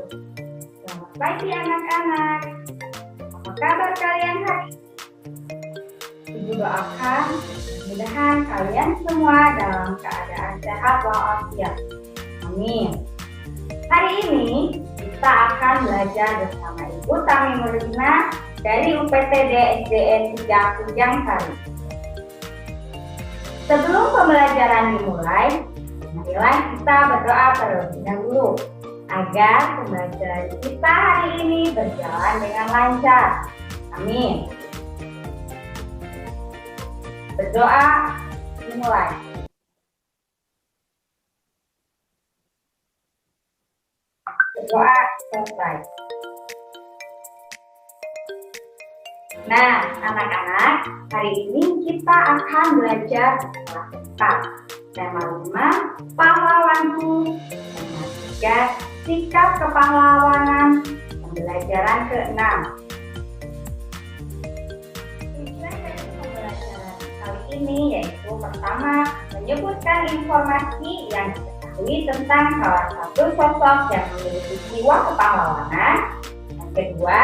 Selamat pagi anak-anak. Apa kabar kalian hari ini? Ibu doakan mudah-mudahan kalian semua dalam keadaan sehat walafiat. Amin. Hari ini kita akan belajar bersama Ibu Tami Nurlina dari UPTD SDN 3 Kujang Sari. Sebelum pembelajaran dimulai, marilah kita berdoa terlebih dahulu agar pembelajaran kita hari ini berjalan dengan lancar. Amin. Berdoa dimulai. Berdoa selesai. Nah, anak-anak, hari ini kita akan belajar kelas 4. Tema 5, pahlawanku. Tema 3, sikap kepahlawanan. Pembelajaran ke-6. Tujuan dari pembelajaran kali ini yaitu pertama, menyebutkan informasi yang diketahui tentang salah satu sosok yang memiliki jiwa kepahlawanan. Yang kedua,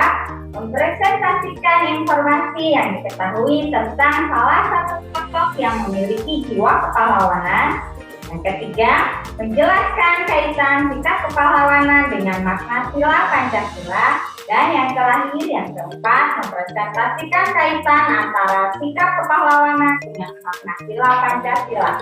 mempresentasikan informasi yang diketahui tentang salah satu sosok yang memiliki jiwa kepahlawanan. Yang ketiga, menjelaskan kaitan sikap kepahlawanan dengan makna sila Pancasila. Dan yang terakhir, yang keempat, mempresentasikan kaitan antara sikap kepahlawanan dengan makna sila Pancasila.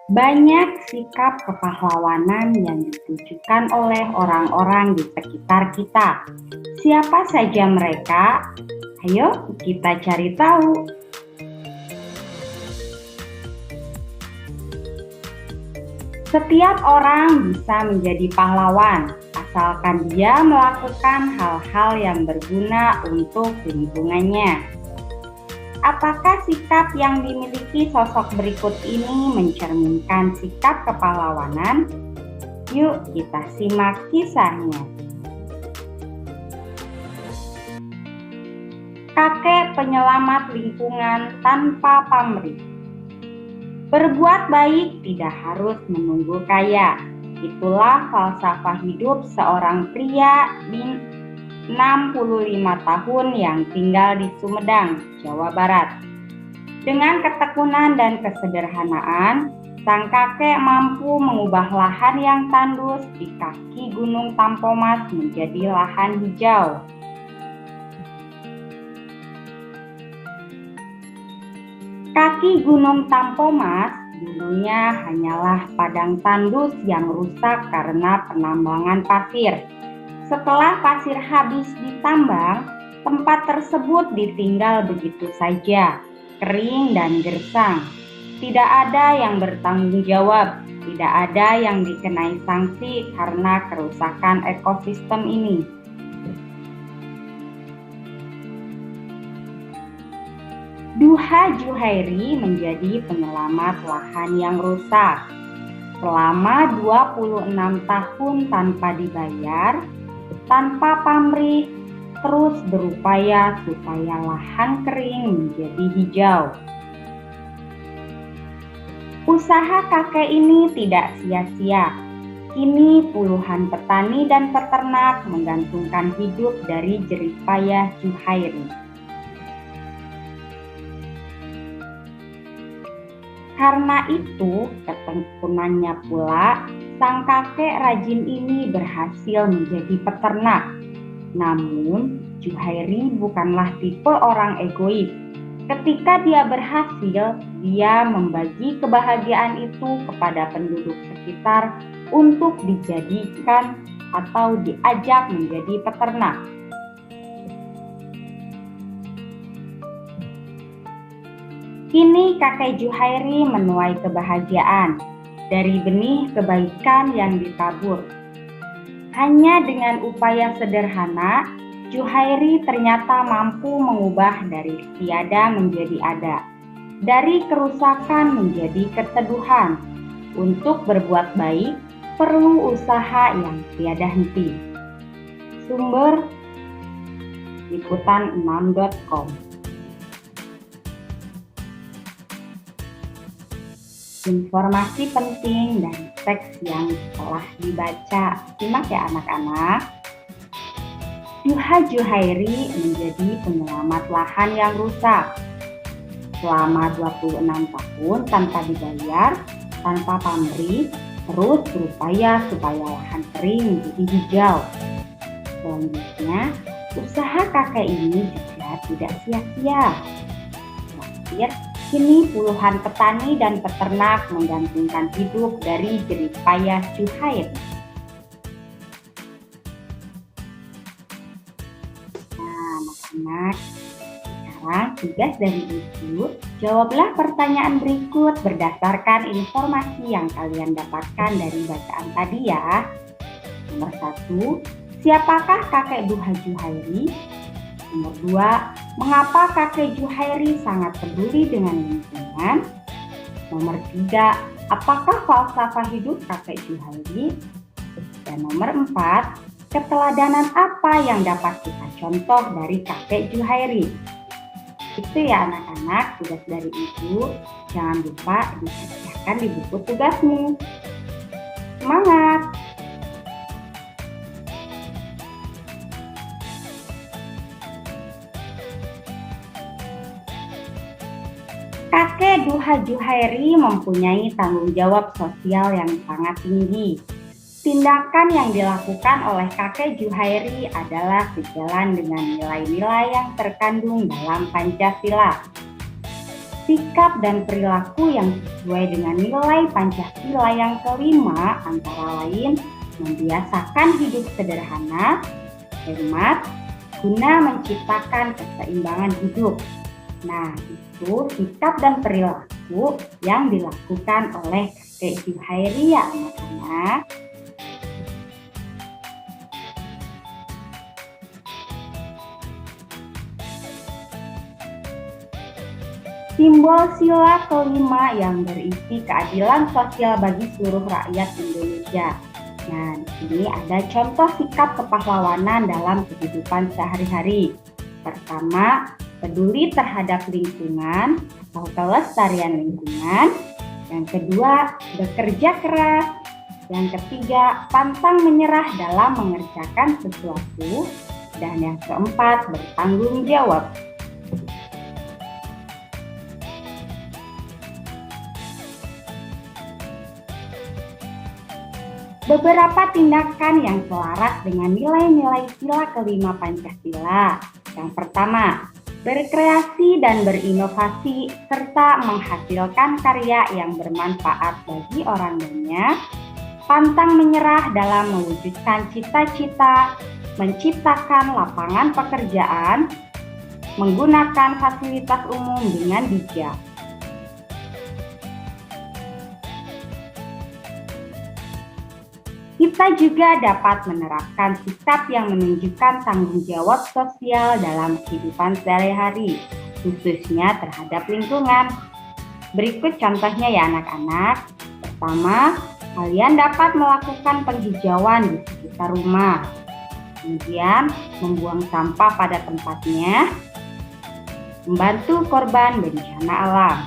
Banyak sikap kepahlawanan yang ditunjukkan oleh orang-orang di sekitar kita. Siapa saja mereka? Ayo kita cari tahu. Setiap orang bisa menjadi pahlawan, asalkan dia melakukan hal-hal yang berguna untuk lingkungannya. Apakah sikap yang dimiliki sosok berikut ini mencerminkan sikap kepahlawanan? Yuk kita simak kisahnya. Kakek penyelamat lingkungan tanpa pamrih. Berbuat baik tidak harus menunggu kaya. Itulah falsafah hidup seorang pria 65 tahun yang tinggal di Sumedang, Jawa Barat. Dengan ketekunan dan kesederhanaan, sang kakek mampu mengubah lahan yang tandus di kaki Gunung Tampomas menjadi lahan hijau. Kaki Gunung Tampomas dulunya hanyalah padang tandus yang rusak karena penambangan pasir. Setelah pasir habis ditambang, tempat tersebut ditinggal begitu saja, kering dan gersang. Tidak ada yang bertanggung jawab, tidak ada yang dikenai sanksi karena kerusakan ekosistem ini. Duha Juhairi menjadi penyelamat lahan yang rusak. Selama 26 tahun tanpa dibayar, tanpa pamrih, terus berupaya supaya lahan kering menjadi hijau. Usaha kakek ini tidak sia-sia. Kini puluhan petani dan peternak menggantungkan hidup dari jerih payah Juhairi. Karena itu, ketekunannya pula, sang kakek rajin ini berhasil menjadi peternak. Namun, Juhairi bukanlah tipe orang egois. Ketika dia berhasil, dia membagi kebahagiaan itu kepada penduduk sekitar untuk dijadikan atau diajak menjadi peternak. Kini kakek Juhairi menuai kebahagiaan dari benih kebaikan yang ditabur. Hanya dengan upaya sederhana, Juhairi ternyata mampu mengubah dari tiada menjadi ada, dari kerusakan menjadi keteduhan. Untuk berbuat baik, perlu usaha yang tiada henti. Sumber liputan6.com. informasi penting dan teks yang telah dibaca. Simak ya anak-anak. Juhairi menjadi penyelamat lahan yang rusak. Selama 26 tahun tanpa dibayar, tanpa pamrih, terus berupaya supaya lahan kering menjadi hijau. Selanjutnya, usaha kakek ini juga tidak sia-sia. Terakhir, kini puluhan petani dan peternak menggantungkan hidup dari jerih payah Juhairi. Nah, anak-anak, sekarang tugas dari Ibu, jawablah pertanyaan berikut berdasarkan informasi yang kalian dapatkan dari bacaan tadi ya. Nomor 1, siapakah kakek duha Juhairi? Nomor 2, mengapa kakek Juhairi sangat peduli dengan lingkungan? Nomor 3, apakah falsafah hidup kakek Juhairi? Dan nomor 4, keteladanan apa yang dapat kita contoh dari kakek Juhairi? Itu ya anak-anak, tugas dari Ibu. Jangan lupa dikerjakan di buku tugasmu. Semangat! Kakek duha Juhairi mempunyai tanggung jawab sosial yang sangat tinggi. Tindakan yang dilakukan oleh kakek Juhairi adalah sejalan dengan nilai-nilai yang terkandung dalam Pancasila. Sikap dan perilaku yang sesuai dengan nilai Pancasila yang kelima antara lain membiasakan hidup sederhana, hemat, guna menciptakan keseimbangan hidup. Nah, itu sikap dan perilaku yang dilakukan oleh kakek Juhairi ya anak-anak. Simbol sila kelima yang berisi keadilan sosial bagi seluruh rakyat Indonesia. Nah, di sini ada contoh sikap kepahlawanan dalam kehidupan sehari-hari. Pertama, peduli terhadap lingkungan atau kelestarian lingkungan. Yang kedua, bekerja keras. Yang ketiga, pantang menyerah dalam mengerjakan sesuatu. Dan yang keempat, bertanggung jawab. Beberapa tindakan yang selaras dengan nilai-nilai sila kelima Pancasila. Yang pertama, berkreasi dan berinovasi serta menghasilkan karya yang bermanfaat bagi orang banyak, pantang menyerah dalam mewujudkan cita-cita, menciptakan lapangan pekerjaan, menggunakan fasilitas umum dengan bijak. Kita juga dapat menerapkan sikap yang menunjukkan tanggung jawab sosial dalam kehidupan sehari-hari, khususnya terhadap lingkungan. Berikut contohnya ya anak-anak. Pertama, kalian dapat melakukan penghijauan di sekitar rumah. Kemudian, membuang sampah pada tempatnya, membantu korban bencana alam.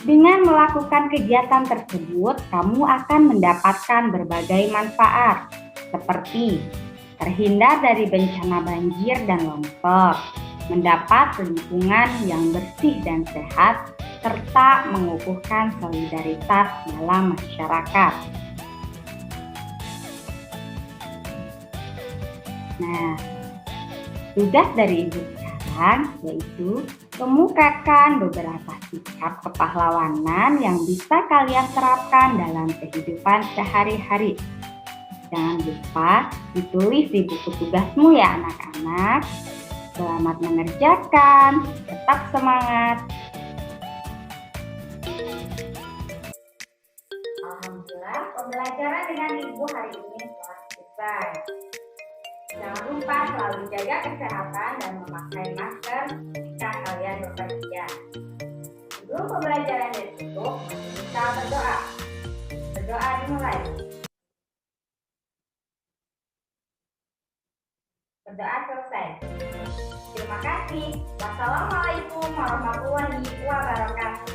Dengan melakukan kegiatan tersebut, kamu akan mendapatkan berbagai manfaat, seperti terhindar dari bencana banjir dan longsor, mendapat lingkungan yang bersih dan sehat, serta mengukuhkan solidaritas dalam masyarakat. Nah, tugas dari Ibu sekarang yaitu kemukakan beberapa sikap kepahlawanan yang bisa kalian terapkan dalam kehidupan sehari-hari. Jangan lupa ditulis di buku tugasmu ya anak-anak. Selamat mengerjakan, tetap semangat. Alhamdulillah, pembelajaran dengan Ibu hari ini telah selesai. Jangan lupa selalu jaga kesehatan dan memakai masker ketika kalian bepergian. Sebelum pembelajaran ditutup, kita berdoa. Berdoa dimulai. Berdoa selesai. Terima kasih. Wassalamualaikum warahmatullahi wabarakatuh.